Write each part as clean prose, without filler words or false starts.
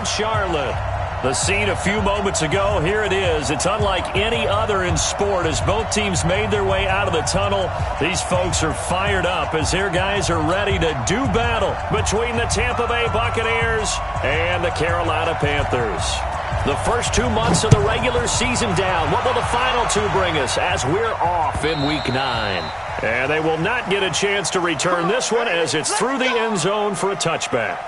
Charlotte. The scene a few moments ago, here it is. It's unlike any other in sport as both teams made their way out of the tunnel. These folks are fired up as their guys are ready to do battle between the Tampa Bay Buccaneers and the Carolina Panthers. The first 2 months of the regular season down. What will the final two bring us as we're off in Week 9? And they will not get a chance to return this one as it's through the end zone for a touchback.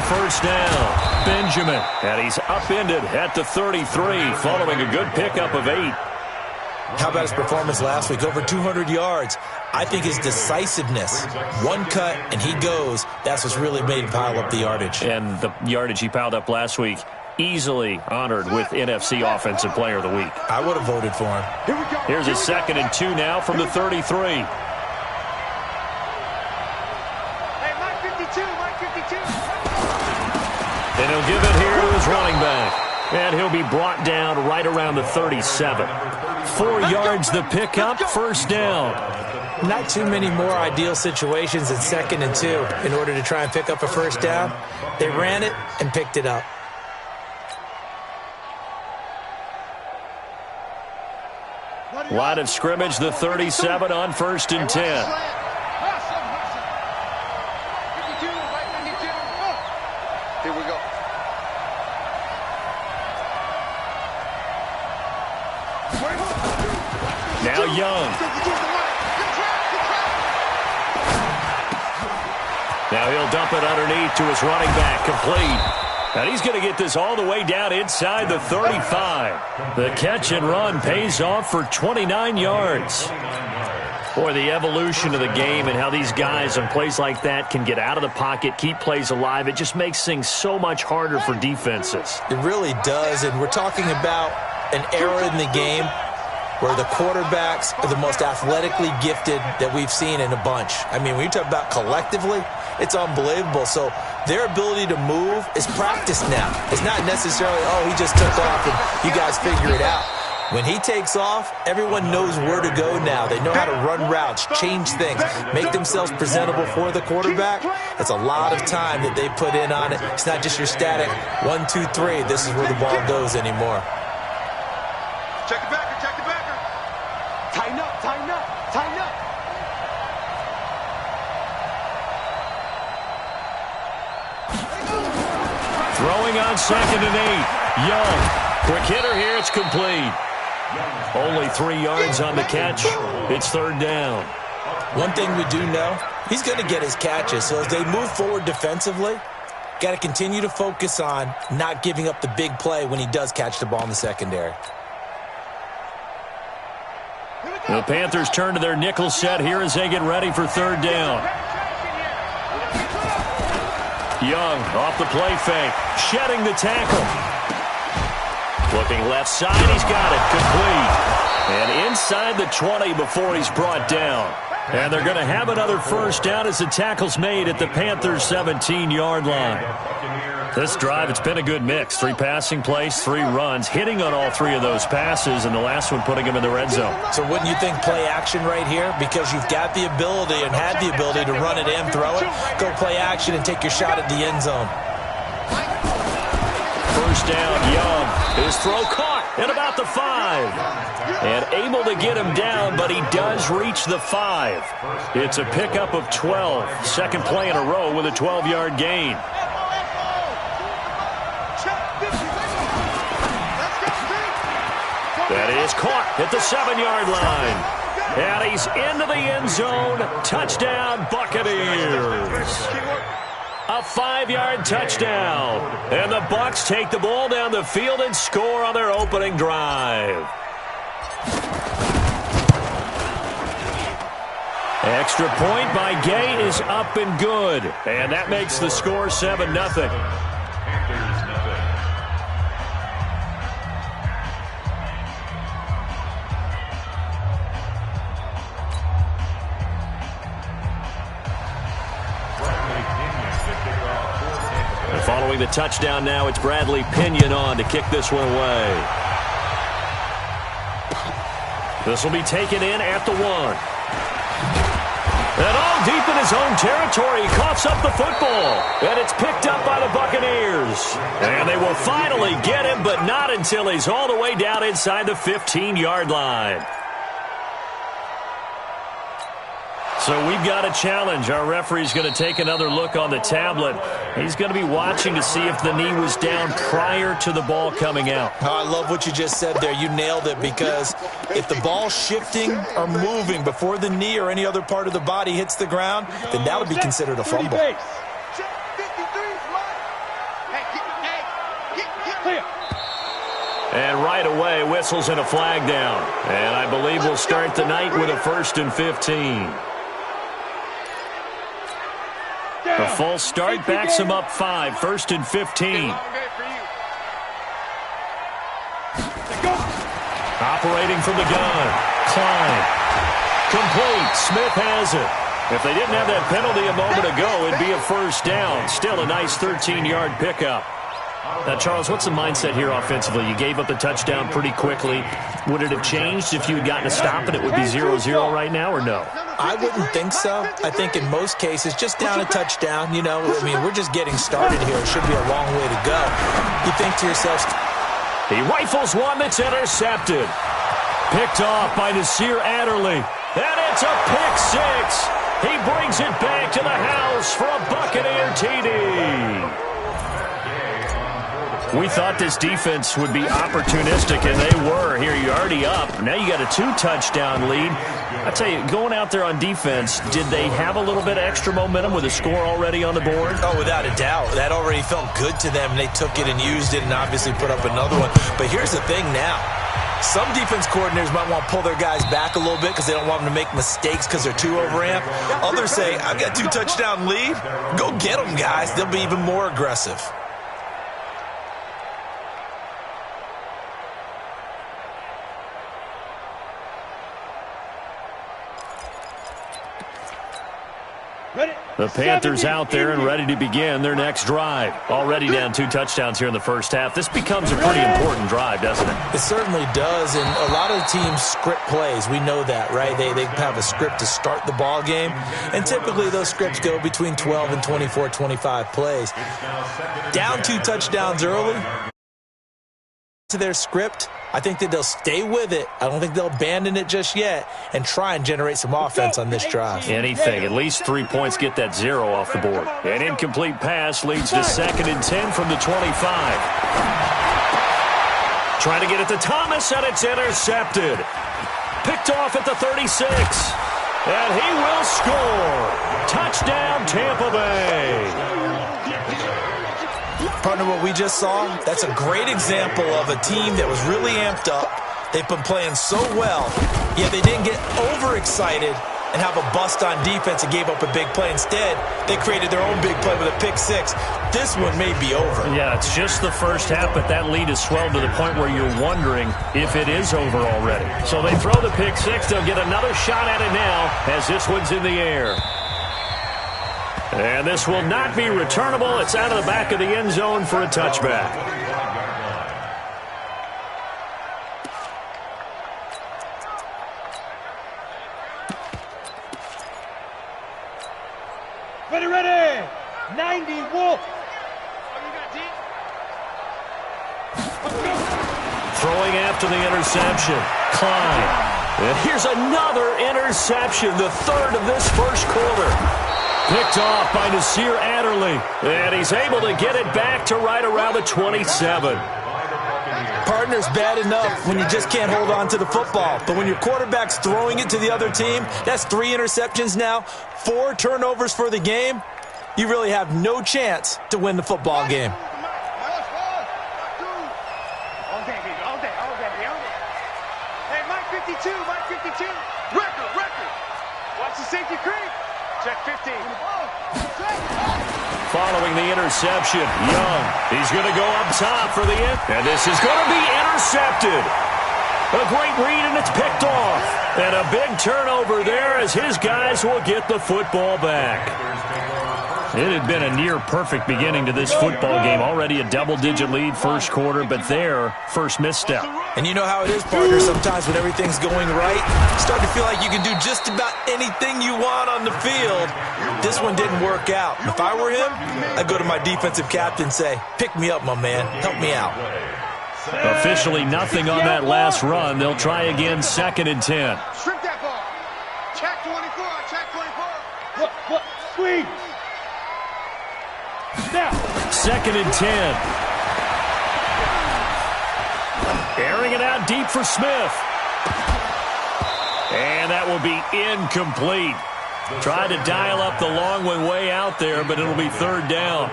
First down, Benjamin, and he's upended at the 33 following a good pickup of 8. How about his performance last week? Over 200 yards. I think his decisiveness, one cut and he goes, that's what's really made him pile up the yardage. And the yardage he piled up last week, easily honored with NFC Offensive Player of the Week. I would have voted for him. Here's a 2nd and 2 now from the 33. And he'll give it here to his running back. And he'll be brought down right around the 37. 4 yards the pickup, first down. Not too many more ideal situations in 2nd and 2 in order to try and pick up a first down. They ran it and picked it up. Line of scrimmage, the 37 on 1st and 10. Here we go. Now Young. Now he'll dump it underneath to his running back, complete. And he's going to get this all the way down inside the 35. The catch and run pays off for 29 yards. Boy, the evolution of the game and how these guys on plays like that can get out of the pocket, keep plays alive, it just makes things so much harder for defenses. It really does, and we're talking about an era in the game where the quarterbacks are the most athletically gifted that we've seen in a bunch. I mean, when you talk about collectively, it's unbelievable. So their ability to move is practiced now. It's not necessarily, oh, he just took off and you guys figure it out. When he takes off, everyone knows where to go now. They know how to run routes, change things, make themselves presentable for the quarterback. That's a lot of time that they put in on it. It's not just your static 1, 2, 3. This is where the ball goes anymore. Check the backer, check the backer. Tighten up, tighten up, tighten up. Throwing on 2nd and 8. Young. Quick hitter here, it's complete. Only 3 yards on the catch. It's 3rd down. One thing we do know, he's going to get his catches. So as they move forward defensively, got to continue to focus on not giving up the big play when he does catch the ball in the secondary. The Panthers turn to their nickel set here as they get ready for 3rd down. Young off the play fake, shedding the tackle. Looking left side, he's got it, complete. And inside the 20 before he's brought down. And they're going to have another first down as the tackle's made at the Panthers' 17-yard line. This drive, it's been a good mix. 3 passing plays, 3 runs, hitting on all 3 of those passes, and the last one putting him in the red zone. So wouldn't you think play action right here? Because you've got the ability and had the ability to run it and throw it. Go play action and take your shot at the end zone. First down, Young. His throw caught at about the 5. And able to get him down, but he does reach the 5. It's a pickup of 12. Second play in a row with a 12-yard gain. That is caught at the 7-yard line. And he's into the end zone. Touchdown, Buccaneers. A 5-yard touchdown. And the Bucs take the ball down the field and score on their opening drive. Extra point by Gay is up and good. And that makes the score 7-0. And following the touchdown now, it's Bradley Pinion on to kick this one away. This will be taken in at the 1. And all deep in his own territory, he coughs up the football. And it's picked up by the Buccaneers. And they will finally get him, but not until he's all the way down inside the 15-yard line. So we've got a challenge. Our referee's going to take another look on the tablet. He's going to be watching to see if the knee was down prior to the ball coming out. Oh, I love what you just said there. You nailed it, because if the ball's shifting or moving before the knee or any other part of the body hits the ground, then that would be considered a fumble. And right away, whistles and a flag down. And I believe we'll start the night with a 1st and 15. A false start backs him up 5, 1st and 15. Operating from the gun. Klein. Complete. Smith has it. If they didn't have that penalty a moment ago, it'd be a 1st down. Still a nice 13-yard pickup. Now, Charles, what's the mindset here offensively? You gave up the touchdown pretty quickly. Would it have changed if you had gotten a stop and it would be 0-0 right now, or no? I wouldn't think so. I think in most cases, just down a touchdown, you know, I mean, we're just getting started here. It should be a long way to go. You think to yourself, he rifles one that's intercepted. Picked off by Nasir Adderley. And it's a pick 6. He brings it back to the house for a Buccaneer TD. We thought this defense would be opportunistic, and they were. Here, you're already up. Now you got a 2-touchdown lead. I tell you, going out there on defense, did they have a little bit of extra momentum with a score already on the board? Oh, without a doubt. That already felt good to them. They took it and used it and obviously put up another one. But here's the thing now. Some defense coordinators might want to pull their guys back a little bit because they don't want them to make mistakes because they're too overamped. Others say, I've got 2-touchdown lead. Go get them, guys. They'll be even more aggressive. The Panthers out there and ready to begin their next drive. Already down 2 touchdowns here in the first half. This becomes a pretty important drive, doesn't it? It certainly does, and a lot of the teams script plays. We know that, right? They have a script to start the ball game, and typically those scripts go between 12 and 24, 25 plays. Down 2 touchdowns early to their script, I think that they'll stay with it. I don't think they'll abandon it just yet and try and generate some offense on this drive. Anything. At least 3 points get that 0 off the board. An incomplete pass leads to 2nd and 10 from the 25. Trying to get it to Thomas, and it's intercepted. Picked off at the 36. And he will score. Touchdown, Tampa Bay. Partner, what we just saw, that's a great example of a team that was really amped up. They've been playing so well, yet they didn't get overexcited and have a bust on defense and gave up a big play. Instead, they created their own big play with a pick 6. This one may be over. Yeah, it's just the first half, but that lead has swelled to the point where you're wondering if it is over already. So they throw the pick 6. They'll get another shot at it now as this one's in the air. And this will not be returnable. It's out of the back of the end zone for a touchback. Ready. 90, Wolf. Throwing after the interception. Klein. And here's another interception, the 3rd of this first quarter. Picked off by Nasir Adderley. And he's able to get it back to right around the 27. Partner's bad enough when you just can't hold on to the football. But when your quarterback's throwing it to the other team, that's 3 interceptions now, 4 turnovers for the game. You really have no chance to win the football game. Hey, Mike 52, Mike 52. Record. Watch the safety creep. Check 15. Following the interception, Young. He's going to go up top for the end. And this is going to be intercepted. A great read, and it's picked off. And a big turnover there as his guys will get the football back. It had been a near-perfect beginning to this football game. Already a double-digit lead first quarter, but their first misstep. And you know how it is, partner. Sometimes when everything's going right, you start to feel like you can do just about anything you want on the field. This one didn't work out. If I were him, I'd go to my defensive captain and say, pick me up, my man. Help me out. Officially nothing on that last run. They'll try again, 2nd and 10. Strip that ball. Check 24. Check 24. Sweet. Now. 2nd and 10. Airing it out deep for Smith. And that will be incomplete. Tried to dial up the long one way out there, but it'll be 3rd down.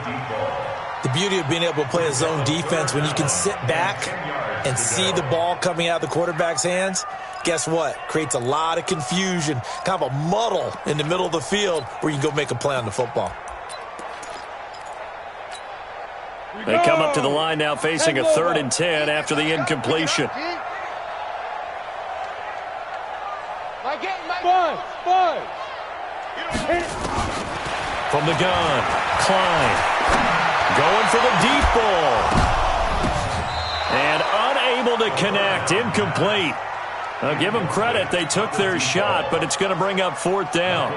The beauty of being able to play a zone defense when you can sit back and see the ball coming out of the quarterback's hands, guess what? Creates a lot of confusion, kind of a muddle in the middle of the field where you can go make a play on the football. They come up to the line now facing a 3rd and 10 after the incompletion. From the gun, Klein going for the deep ball. And unable to connect, incomplete. I'll give them credit. They took their shot, but it's going to bring up 4th down.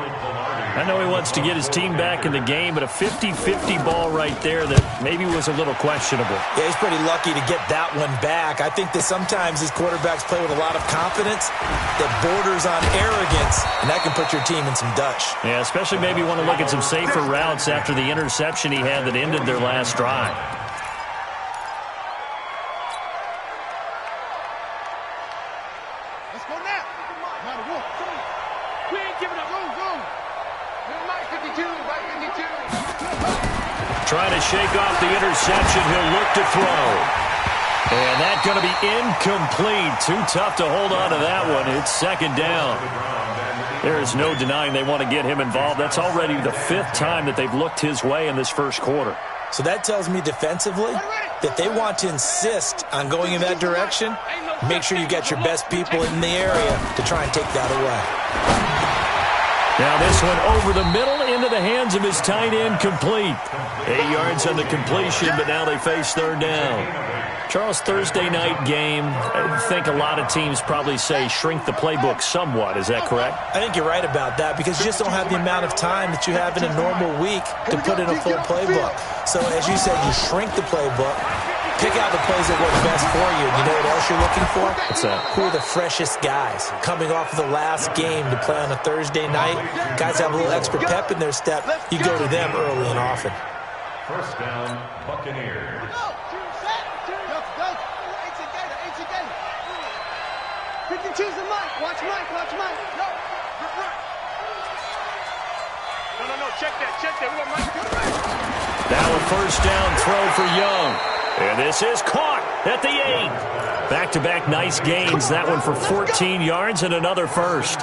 I know he wants to get his team back in the game, but a 50-50 ball right there that maybe was a little questionable. Yeah, he's pretty lucky to get that one back. I think that sometimes these quarterbacks play with a lot of confidence that borders on arrogance, and that can put your team in some Dutch. Yeah, especially maybe want to look at some safer routes after the interception he had that ended their last drive. Let's go now. We ain't giving up. Go. Mike 52. Trying to shake off the interception. He'll look to throw. And that's going to be incomplete. Too tough to hold on to that one. It's 2nd down. There is no denying they want to get him involved. That's already the 5th time that they've looked his way in this first quarter. So that tells me defensively that they want to insist on going in that direction. Make sure you get your best people in the area to try and take that away. Now this one over the middle into the hands of his tight end, complete. 8 yards on the completion, but now they face 3rd down. Charles, Thursday night game, I think a lot of teams probably say shrink the playbook somewhat. Is that correct? I think you're right about that because you just don't have the amount of time that you have in a normal week to put in a full playbook. So as you said, you shrink the playbook. Pick out the plays that work best for you. You know what else you're looking for? What's that? Who are the freshest guys coming off of the last game to play on a Thursday night? Guys have a little extra pep in their step. You go to them early and often. 1st down, Buccaneers. Go. 52's the Mike. Watch Mike. No. Check that. We want Mike to go right. Now a 1st down throw for Young. And this is caught at the 8. Back-to-back nice gains. That one for 14 yards and another first.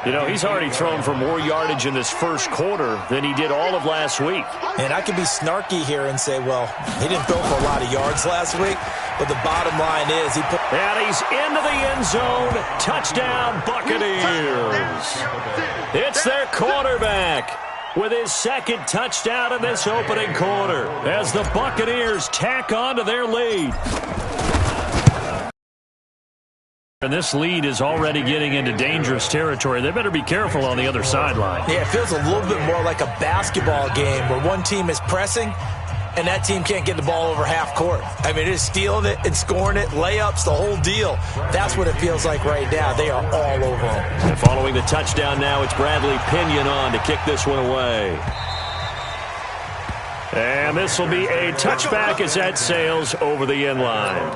You know, he's already thrown for more yardage in this first quarter than he did all of last week. And I could be snarky here and say, well, he didn't throw for a lot of yards last week. But the bottom line is he put... And he's into the end zone. Touchdown, Buccaneers. It's their quarterback with his 2nd touchdown in this opening quarter as the Buccaneers tack on to their lead. And this lead is already getting into dangerous territory. They better be careful on the other sideline. Yeah, it feels a little bit more like a basketball game where one team is pressing and that team can't get the ball over half court. I mean, it is stealing it and scoring it, layups, the whole deal. That's what it feels like right now. They are all over them. And following the touchdown now, it's Bradley Pinion on to kick this one away. And this will be a touchback as that sails over the end line.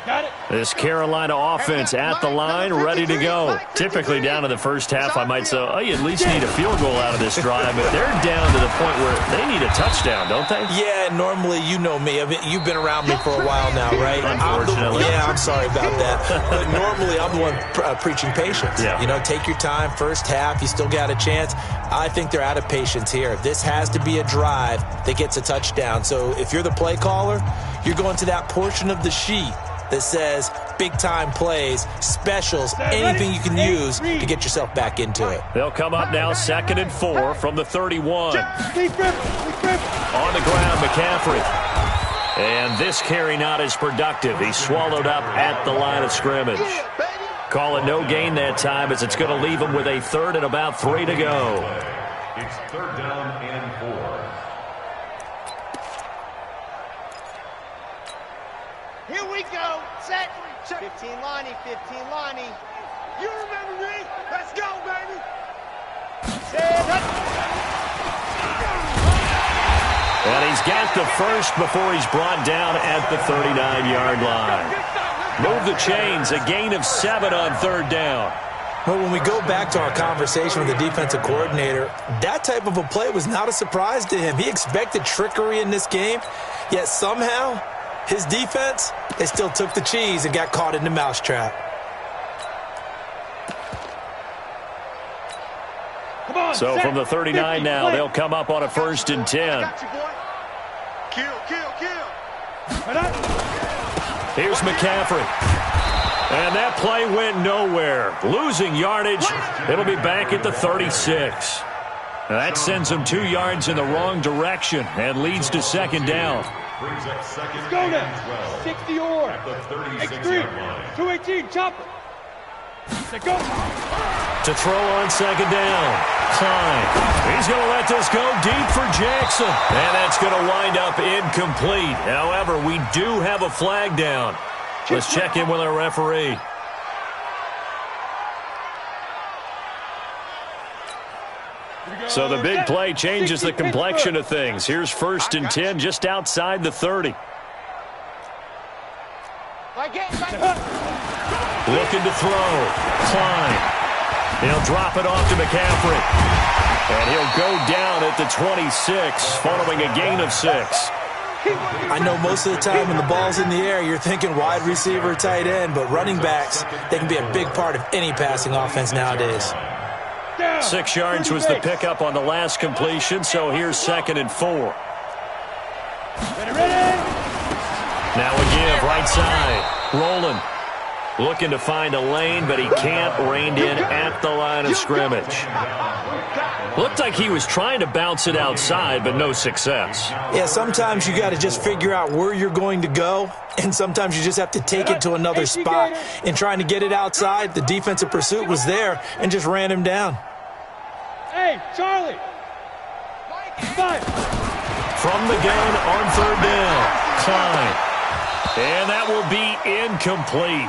Got it. This Carolina offense at the line, ready to go. Typically down in the first half, I might say, oh, you at least need a field goal out of this drive, but they're down to the point where they need a touchdown, don't they? Yeah, normally, you know me. I mean, you've been around me for a while now, right? Unfortunately. I'm sorry about that. But normally, I'm the one preaching patience. Yeah. You know, take your time. First half, you still got a chance. I think they're out of patience here. This has to be a drive that gets a touchdown. So if you're the play caller, you're going to that portion of the sheet that says big-time plays, specials, anything you can use to get yourself back into it. They'll come up now 2nd and 4 from the 31. On the ground, McCaffrey. And this carry not as productive. He's swallowed up at the line of scrimmage. Call it no gain that time as it's going to leave him with a 3rd and about 3 to go. It's 3rd down and 4. Here we go. Set. 15 Lonnie, 15 Lonnie. You remember me? Let's go, baby. And he's got the first before he's brought down at the 39-yard line. Move the chains, a gain of 7 on 3rd down. Well, when we go back to our conversation with the defensive coordinator, that type of a play was not a surprise to him. He expected trickery in this game, yet somehow his defense, they still took the cheese and got caught in the mousetrap. So from the 39 now, they'll come up on a 1st and 10. Kill. Here's McCaffrey. And that play went nowhere. Losing yardage. It'll be back at the 36. Now that sends them 2 yards in the wrong direction and leads to 2nd down. Brings up 2nd Let's go and now. 12. 60 or. At the 36-yard Extreme. line. 218, chopper. Let's go. To throw on 2nd down. Klein. He's going to let this go deep for Jackson. And that's going to wind up incomplete. However, we do have a flag down. Let's check in with our referee. So the big play changes the complexion of things. Here's 1st and 10 just outside the 30. Looking to throw. Klein. He'll drop it off to McCaffrey. And he'll go down at the 26 following a gain of 6. I know most of the time when the ball's in the air, you're thinking wide receiver, tight end, but running backs, they can be a big part of any passing offense nowadays. 6 yards was the pickup on the last completion, so here's 2nd and 4. Now a give, right side. Rolling. Looking to find a lane, but he can't. Reined in at the line of scrimmage. Looked like he was trying to bounce it outside, but no success. Yeah, sometimes you got to just figure out where you're going to go, and sometimes you just have to take it to another spot. In trying to get it outside, the defensive pursuit was there and just ran him down. Hey, Charlie. 5. From the gun on 3rd down. Klein. And that will be incomplete.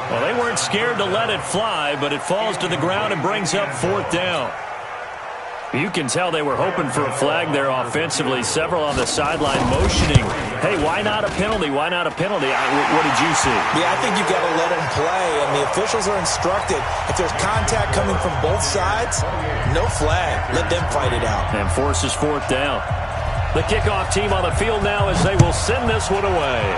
Well, they weren't scared to let it fly, but it falls to the ground and brings up 4th down. You can tell they were hoping for a flag there offensively. Several on the sideline motioning. Hey, why not a penalty? Why not a penalty? What did you see? Yeah, I think you've got to let them play, and the officials are instructed. If there's contact coming from both sides, no flag. Let them fight it out. And forces 4th down. The kickoff team on the field now as they will send this one away.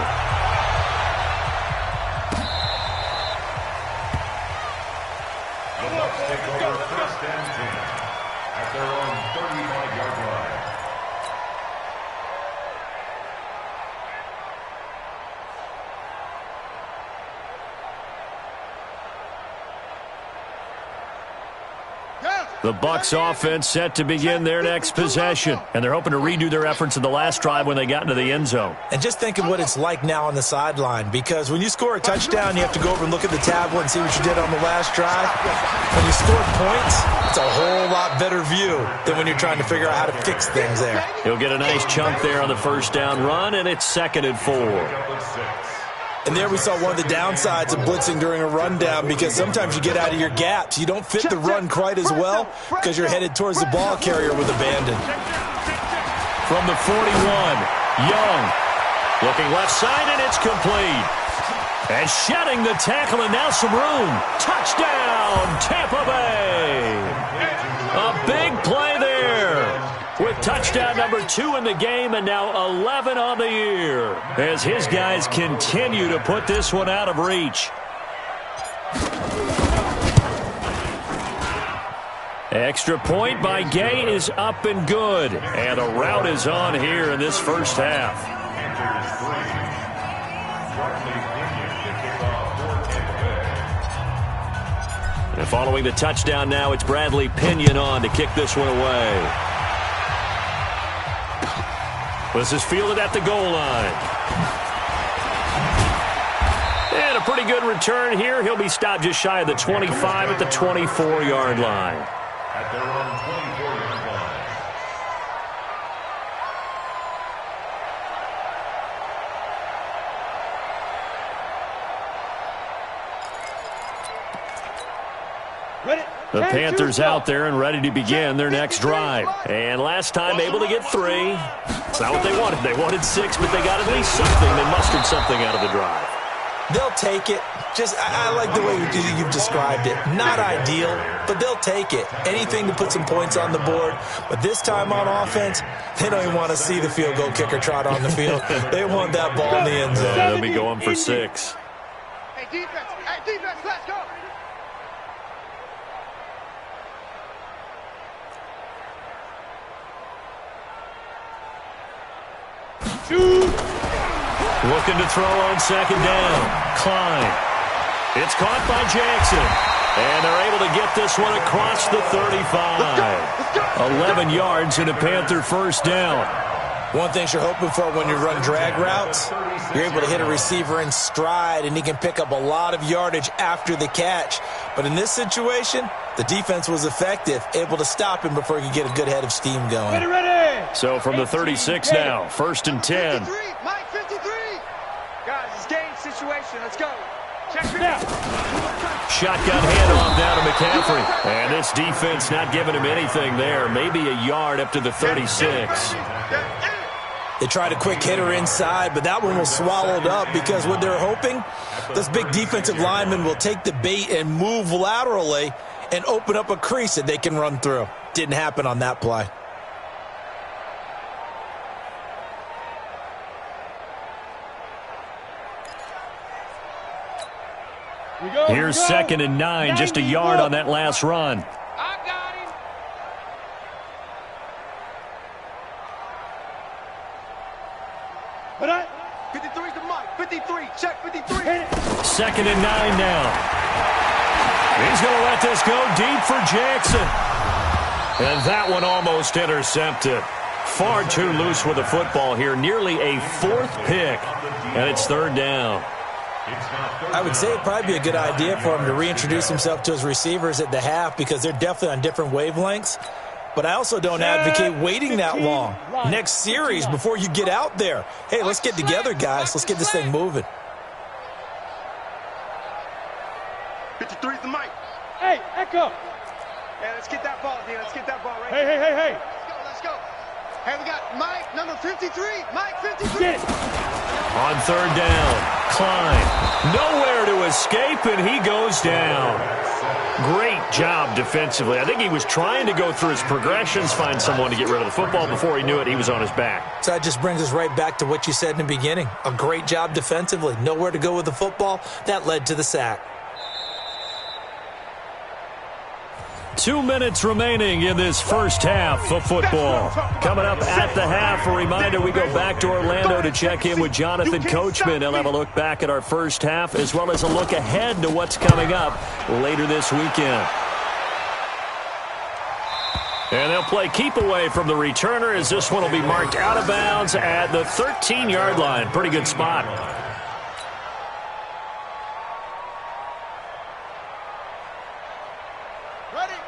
Take over 1st and 10 at their own 35-yard line. The Bucs offense set to begin their next possession, and they're hoping to redo their efforts in the last drive when they got into the end zone. And just think of what it's like now on the sideline, because when you score a touchdown, you have to go over and look at the tablet and see what you did on the last drive. When you score points, it's a whole lot better view than when you're trying to figure out how to fix things there. He'll get a nice chunk there on the 1st down run, and it's 2nd and 4. And there we saw one of the downsides of blitzing during a rundown, because sometimes you get out of your gaps. You don't fit the run quite as well because you're headed towards the ball carrier with abandon. From the 41, Young. Looking left side, and it's complete. And shedding the tackle, and now some room. Touchdown, Tampa Bay. A big play there. With touchdown number 2 in the game and now 11 on the year. As his guys continue to put this one out of reach. Extra point by Gay is up and good. And the route is on here in this first half. And following the touchdown now, it's Bradley Pinion on to kick this one away. This is fielded at the goal line. And a pretty good return here. He'll be stopped just shy of the 25 at the 24-yard line. At their own 24-yard line. The Panthers out there and ready to begin their next drive. And last time able to get 3. It's not what they wanted. They wanted 6, but they got at least something. They mustered something out of the drive. They'll take it. I like the way you've described it. Not ideal, but they'll take it. Anything to put some points on the board. But this time on offense, they don't even want to see the field goal kicker trot on the field. They want that ball in the end zone. They'll be going for 6. Hey, defense, let's go. Looking to throw on second down. Klein. It's caught by Jackson. And they're able to get this one across the 35. 11 yards and a Panther first down. One thing you're hoping for when you run drag routes, you're able to hit a receiver in stride, and he can pick up a lot of yardage after the catch. But in this situation, the defense was effective, able to stop him before he could get a good head of steam going. Ready. So from the 36 now, first and 10. 53, Mike 53. Guys, it's game situation. Let's go. Check it out. Shotgun handoff down to McCaffrey. And this defense not giving him anything there. Maybe a yard up to the 36. They tried a quick hitter inside, but that one was swallowed up because what they're hoping, this big defensive lineman will take the bait and move laterally and open up a crease that they can run through. Didn't happen on that play. Here's second and 9, just a yard on that last run. I got him. But 53's the Mike. 53. Check 53. Second and 9 now. He's going to let this go deep for Jackson. And that one almost intercepted. Far too loose with the football here. Nearly a 4th pick. And it's third down. I would say it'd probably be a good idea for him to reintroduce himself to his receivers at the half because they're definitely on different wavelengths. But I also don't advocate waiting that long. Next series before you get out there. Hey, let's get together, guys. Let's get this thing moving. 53's the Mike. Hey, Echo. Hey, let's get that ball, dude. Let's get that ball right Hey. Let's go. Hey, we got Mike, number 53. Mike, 53. Get it. On third down, Klein. Nowhere to escape, and he goes down. Great job defensively. I think he was trying to go through his progressions, find someone to get rid of the football. Before he knew it, he was on his back. So that just brings us right back to what you said in the beginning. A great job defensively. Nowhere to go with the football. That led to the sack. 2 minutes remaining in this first half of football. Coming up at the half, a reminder, we go back to Orlando to check in with Jonathan Coachman. He'll have a look back at our first half as well as a look ahead to what's coming up later this weekend. And they'll play keep away from the returner as this one will be marked out of bounds at the 13-yard line. Pretty good spot.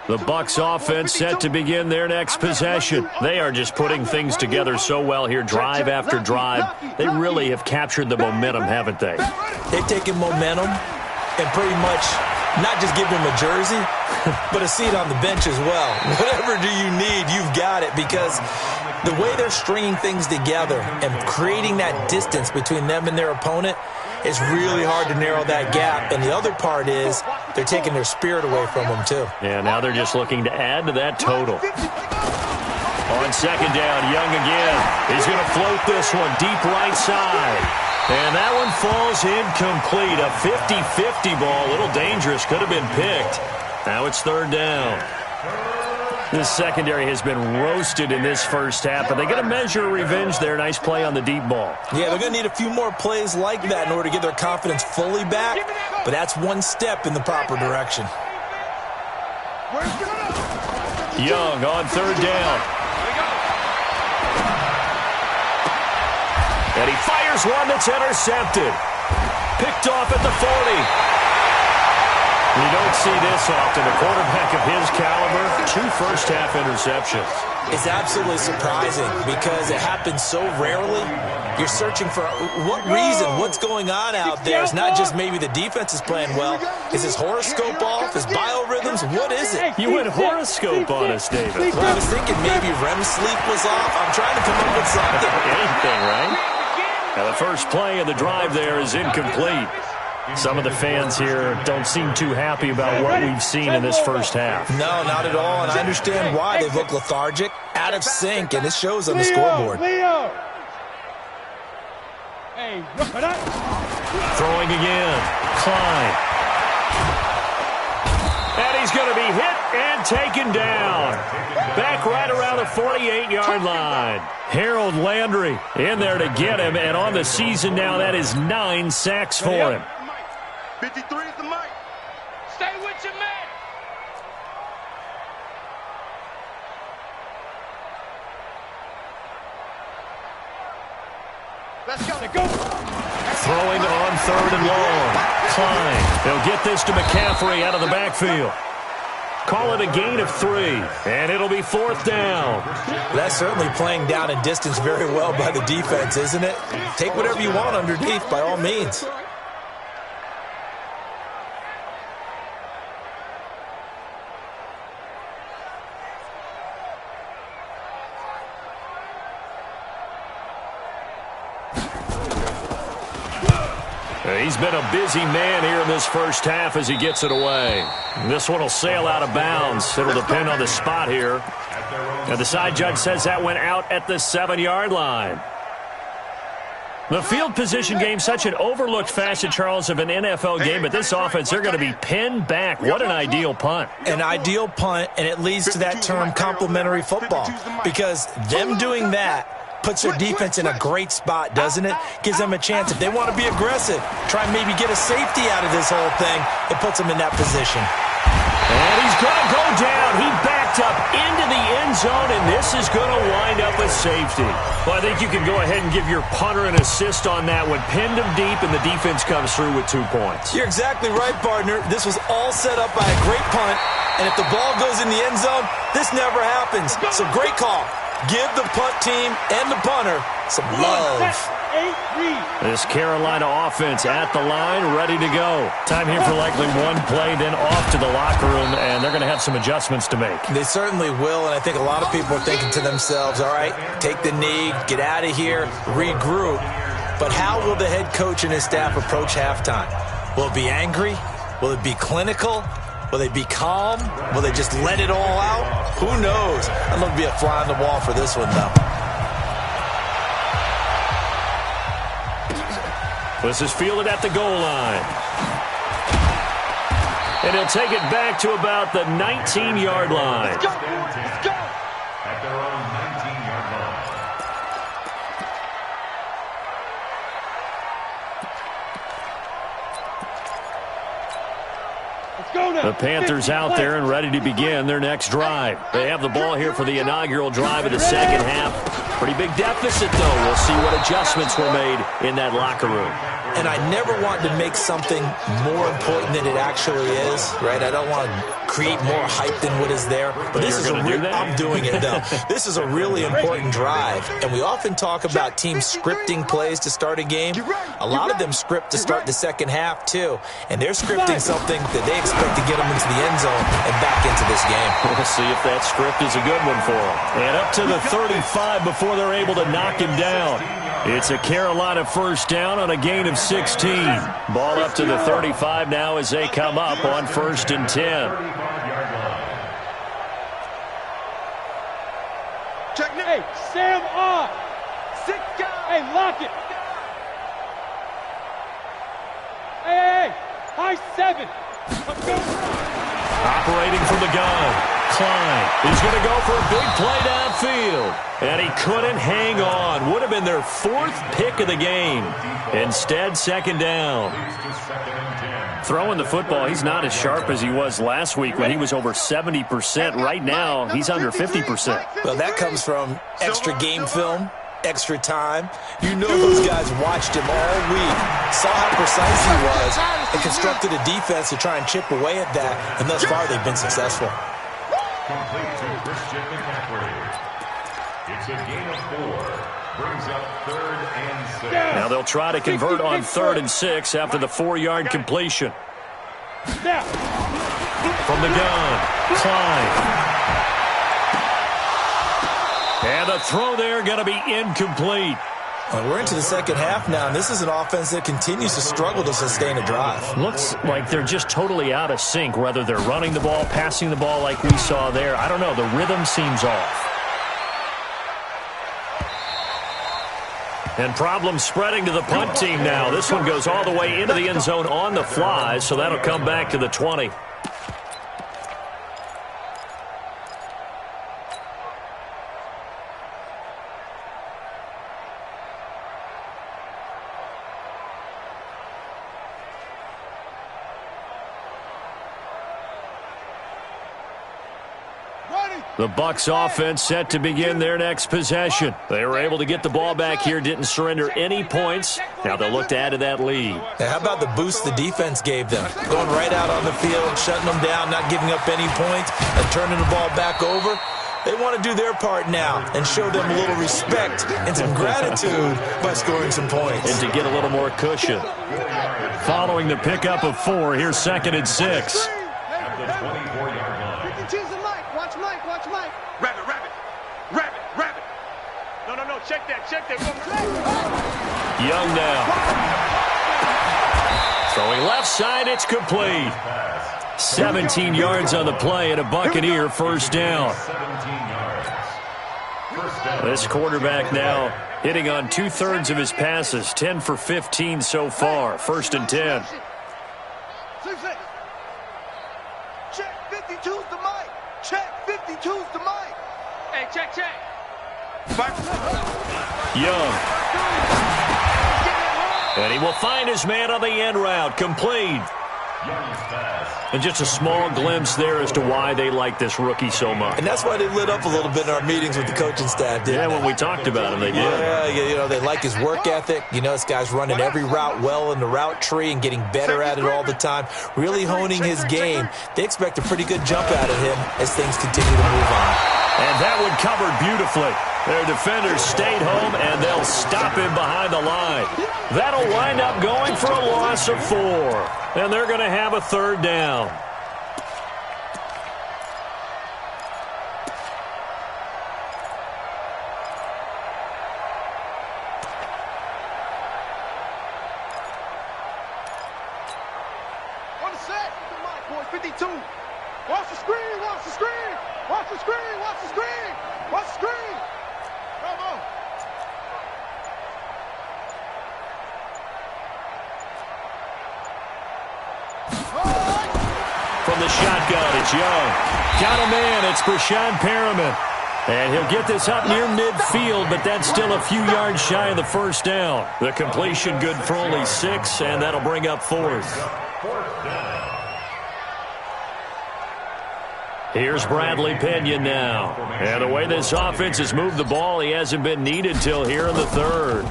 The Bucs offense set to begin their next possession. They are just putting things together so well here, drive after drive. They really have captured the momentum, haven't they? They've taken momentum and pretty much not just give them a jersey, but a seat on the bench as well. Whatever do you need, you've got it, because the way they're stringing things together and creating that distance between them and their opponent, it's really hard to narrow that gap. And the other part is they're taking their spirit away from them, too. Yeah, now they're just looking to add to that total. On second down, Young again. He's going to float this one deep right side. And that one falls incomplete. A 50-50 ball. A little dangerous. Could have been picked. Now it's third down. This secondary has been roasted in this first half, but they're going to measure revenge there. Nice play on the deep ball. Yeah, they're going to need a few more plays like that in order to get their confidence fully back, but that's one step in the proper direction. Young on third down. And he fires one that's intercepted. Picked off at the 40. You don't see this often. A quarterback of his caliber, 2 first-half interceptions. It's absolutely surprising because it happens so rarely. You're searching for what reason, what's going on out there. It's not just maybe the defense is playing well. Is his horoscope off? His biorhythms? What is it? You went horoscope on us, David. Well, I was thinking maybe REM sleep was off. I'm trying to come up with something. Anything, right? Now, the first play of the drive there is incomplete. Some of the fans here don't seem too happy about what we've seen in this first half. No, not at all, and I understand why. They look lethargic, out of sync, and it shows on the scoreboard. Throwing again. Klein. And he's going to be hit and taken down. Back right around the 48-yard line. Harold Landry in there to get him, and on the season now, that is 9 sacks for him. 53 is the mic. Stay with your man. Let's go. Throwing on third and long. Klein. They'll get this to McCaffrey out of the backfield. Call it a gain of 3, and it'll be fourth down. That's certainly playing down and distance very well by the defense, isn't it? Take whatever you want underneath, by all means. He's been a busy man here in this first half as he gets it away. This one will sail out of bounds. It'll depend on the spot here. And the side judge says that went out at the 7-yard line. The field position game, such an overlooked facet, Charles, of an NFL game, but this offense, they're going to be pinned back. What an ideal punt. An ideal punt, and it leads to that term complementary football, because them doing that puts their defense in a great spot, doesn't it? Gives them a chance. If they want to be aggressive, try and maybe get a safety out of this whole thing, it puts them in that position. And he's going to go down. He backed up into the end zone, and this is going to wind up a safety. Well, I think you can go ahead and give your punter an assist on that one. Pinned him deep, and the defense comes through with 2 points. You're exactly right, partner. This was all set up by a great punt, and if the ball goes in the end zone, this never happens. So great call. Give the punt team and the punter some love. This Carolina offense at the line, ready to go. Time here for likely one play, then off to the locker room, and they're going to have some adjustments to make. They certainly will, and I think a lot of people are thinking to themselves, all right, take the knee, get out of here, regroup. But how will the head coach and his staff approach halftime? Will it be angry? Will it be clinical? Will they be calm? Will they just let it all out? Who knows? I'm going to be a fly on the wall for this one, though. This is fielded at the goal line. And he'll take it back to about the 19-yard line. Let's go. Let's go. At their own 19-yard line. The Panthers out there and ready to begin their next drive. They have the ball here for the inaugural drive of the second half. Pretty big deficit, though. We'll see what adjustments were made in that locker room. And I never want to make something more important than it actually is, right? I don't want to create more hype than what is there. But this is I'm doing it, though. This is a really important drive. And we often talk about teams scripting plays to start a game. A lot of them script to start the second half, too. And they're scripting something that they expect to get them into the end zone and back into this game. We'll see if that script is a good one for them. And up to the 35 before they're able to knock him down. It's a Carolina first down on a gain of 16. Ball up to the 35 now as they come up on 1st and 10. Hey, Sam on. Hey, lock it. Hey, high 7. Let's go. Operating from the gun. Klein. He's going to go for a big play downfield. And he couldn't hang on. Would have been their 4th pick of the game. Instead, 2nd down. Throwing the football, he's not as sharp as he was last week when he was over 70%. Right now, he's under 50%. Well, that comes from extra game film, extra time. You know those guys watched him all week, saw how precise he was, and constructed a defense to try and chip away at that. And thus far, they've been successful. Complete to Christian McCaffrey. It's a gain of 4. Brings up 3rd and 6. Now they'll try to convert on 3rd and 6 after the 4-yard completion. From the gun, Klein. And the throw there going to be incomplete. Well, we're into the second half now, and this is an offense that continues to struggle to sustain a drive. Looks like they're just totally out of sync, whether they're running the ball, passing the ball like we saw there. I don't know. The rhythm seems off. And problems spreading to the punt team now. This one goes all the way into the end zone on the fly, so that'll come back to the 20. The Bucs offense set to begin their next possession. They were able to get the ball back here, didn't surrender any points. Now they'll look to add to that lead. Now, how about the boost the defense gave them? Going right out on the field, shutting them down, not giving up any points, and turning the ball back over. They want to do their part now and show them a little respect and some gratitude by scoring some points. And to get a little more cushion. Following the pickup of 4, here's 2nd and 6. At the 24-yard line. Watch Mike. Rabbit. No, check that. Young now. Throwing left side, it's complete. 17 yards on the play and a Buccaneer first down. 17 yards. First down. This quarterback now hitting on 2/3 of his passes, 10 for 15 so far. 1st and 10. Check 52's the mic. Check 52's the mic. Hey, check. Young. And he will find his man on the end route. Complete. Young's pass. And just a small glimpse there as to why they like this rookie so much. And that's why they lit up a little bit in our meetings with the coaching staff, didn't Yeah, they? when we talked about him, they did. Yeah, they like his work ethic. You know, this guy's running every route well in the route tree and getting better at it all the time, really honing his game. They expect a pretty good jump out of him as things continue to move on. And that one covered beautifully. Their defenders stayed home, and they'll stop him behind the line. That'll wind up going for a loss of 4. And they're going to have a 3rd down. On the set. The mic, boys. 52. Watch the screen. Come on. From the shotgun, it's Young. Got a man, it's Brashad Perriman. And he'll get this up near midfield, but that's still a few yards shy of the first down. The completion good for only 6, and that'll bring up 4th. Fourth down. Here's Bradley Pinion now. And the way this offense has moved the ball, he hasn't been needed till here in the 3rd.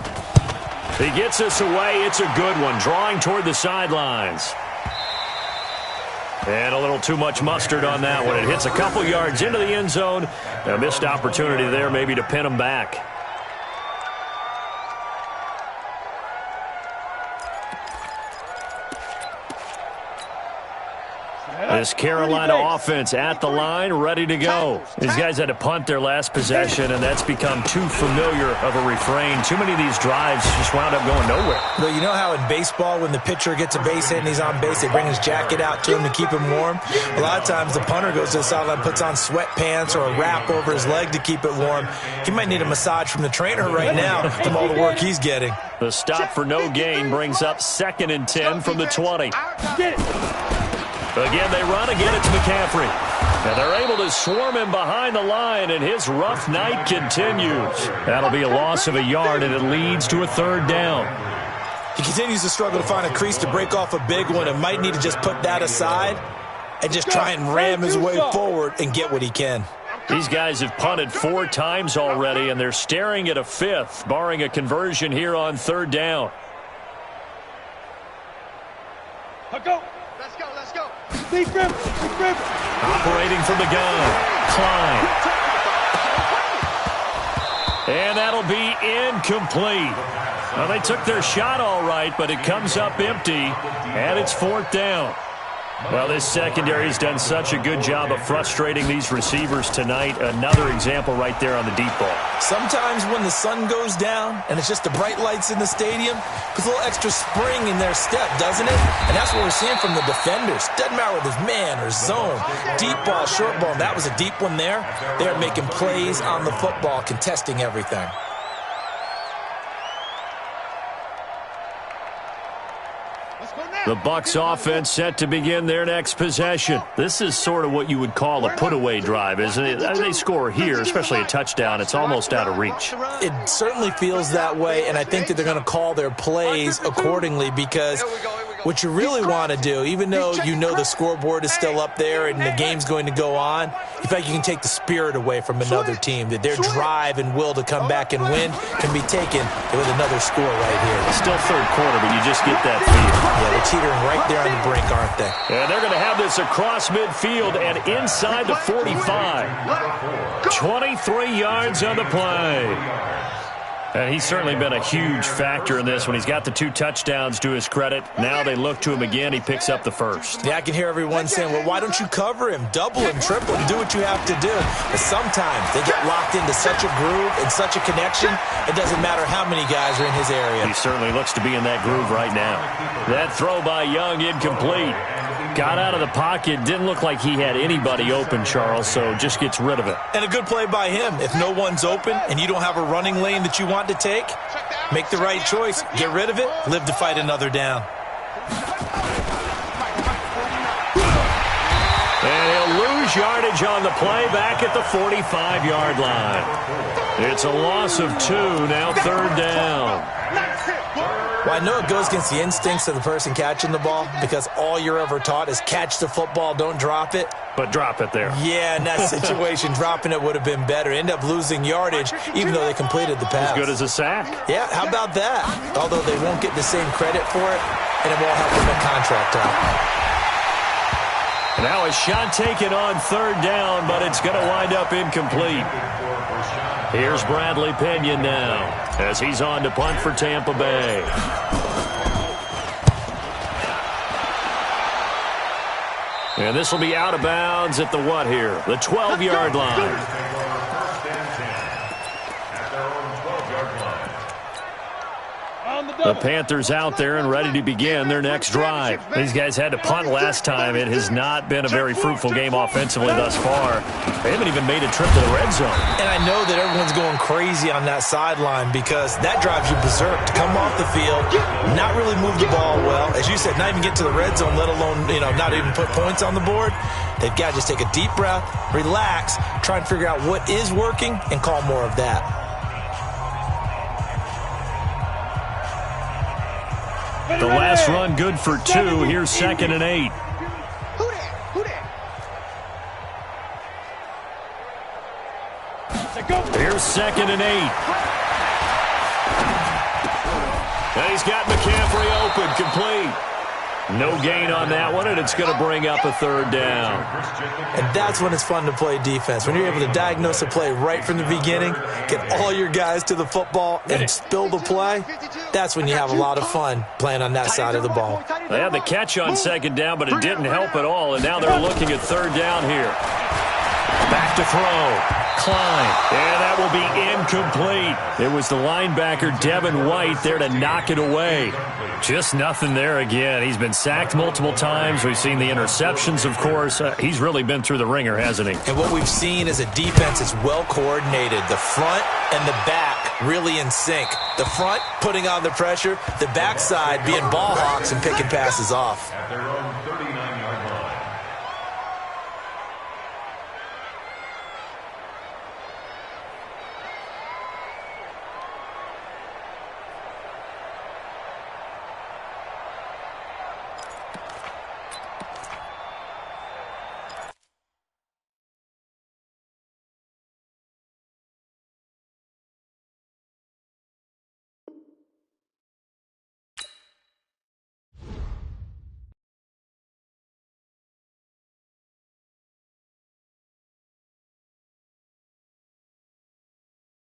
He gets us away. It's a good one, drawing toward the sidelines. And a little too much mustard on that one. It hits a couple yards into the end zone. A missed opportunity there maybe to pin him back. This Carolina offense at the line, ready to go. These guys had to punt their last possession, and that's become too familiar of a refrain. Too many of these drives just wound up going nowhere. Well, you know how in baseball, when the pitcher gets a base hit and he's on base, they bring his jacket out to him to keep him warm? A lot of times the punter goes to the sideline, puts on sweatpants or a wrap over his leg to keep it warm. He might need a massage from the trainer right now from all the work he's getting. The stop for no gain brings up 2nd and 10 from the 20. Again, they run. Again, it's McCaffrey. And they're able to swarm him behind the line, and his rough night continues. That'll be a loss of a yard, and it leads to a 3rd down. He continues to struggle to find a crease to break off a big one and might need to just put that aside and just try and ram his way forward and get what he can. These guys have punted 4 times already, and they're staring at a 5th, barring a conversion here on 3rd down. Go. Let's go. Deep grip. Operating from the gun, Klein. And that'll be incomplete. Well, they took their shot all right, but it comes up empty, and it's 4th down. Well, this secondary has done such a good job of frustrating these receivers tonight. Another example right there on the deep ball. Sometimes when the sun goes down and it's just the bright lights in the stadium, puts a little extra spring in their step, doesn't it? And that's what we're seeing from the defenders. Doesn't matter whether it's man or zone. Deep ball, short ball. That was a deep one there. They're making plays on the football, contesting everything. The Bucs offense set to begin their next possession. This is sort of what you would call a put-away drive, isn't it? They score here, especially a touchdown. It's almost out of reach. It certainly feels that way, and I think that they're going to call their plays accordingly because what you really want to do, even though you know the scoreboard is still up there and the game's going to go on, you feel like you can take the spirit away from another team, that their drive and will to come back and win can be taken with another score right here. It's still 3rd quarter, but you just get that feel. Yeah, they're teetering right there on the brink, aren't they? And they're going to have this across midfield and inside the 45. 23 yards on the play. And he's certainly been a huge factor in this when he's got the 2 touchdowns to his credit. Now they look to him again. He picks up the 1st. Yeah, I can hear everyone saying, well, why don't you cover him, double him, triple him, do what you have to do. But sometimes they get locked into such a groove and such a connection, it doesn't matter how many guys are in his area. He certainly looks to be in that groove right now. That throw by Young incomplete. Got out of the pocket. Didn't look like he had anybody open, Charles, so just gets rid of it. And a good play by him. If no one's open and you don't have a running lane that you want to take, make the right choice. Get rid of it. Live to fight another down. And he'll lose yardage on the play back at the 45-yard line. It's a loss of 2, now 3rd down. Well, I know it goes against the instincts of the person catching the ball because all you're ever taught is catch the football, don't drop it. But drop it there. Yeah, in that situation, dropping it would have been better. End up losing yardage, even though they completed the pass. As good as a sack. Yeah, how about that? Although they won't get the same credit for it, and it won't help them at contract time. Now a shot taken on 3rd down, but it's going to wind up incomplete. Here's Bradley Pinion now as he's on to punt for Tampa Bay. And this will be out of bounds at the what here? The 12-yard line. The Panthers out there and ready to begin their next drive. These guys had to punt last time. It has not been a very fruitful game offensively thus far. They haven't even made a trip to the red zone. And I know that everyone's going crazy on that sideline because that drives you berserk to come off the field, not really move the ball well. As you said, not even get to the red zone, let alone, not even put points on the board. They've got to just take a deep breath, relax, try and figure out what is working, and call more of that. The last run good for 2. Here's 2nd and 8. Here's 2nd and 8. And he's got McCaffrey open, complete. No gain on that one, and it's going to bring up a third down. And that's when it's fun to play defense. When you're able to diagnose a play right from the beginning, get all your guys to the football, and spill the play, that's when you have a lot of fun playing on that side of the ball. They had the catch on second down, but it didn't help at all, and now they're looking at third down here. Back to throw. Klein. And that will be incomplete. It was the linebacker, Devin White, there to knock it away. Just nothing there again. He's been sacked multiple times. We've seen the interceptions, of course. He's really been through the ringer, hasn't he? And what we've seen is a defense is well coordinated. The front and the back really in sync. The front putting on the pressure, the backside being ball hawks and picking passes off. At their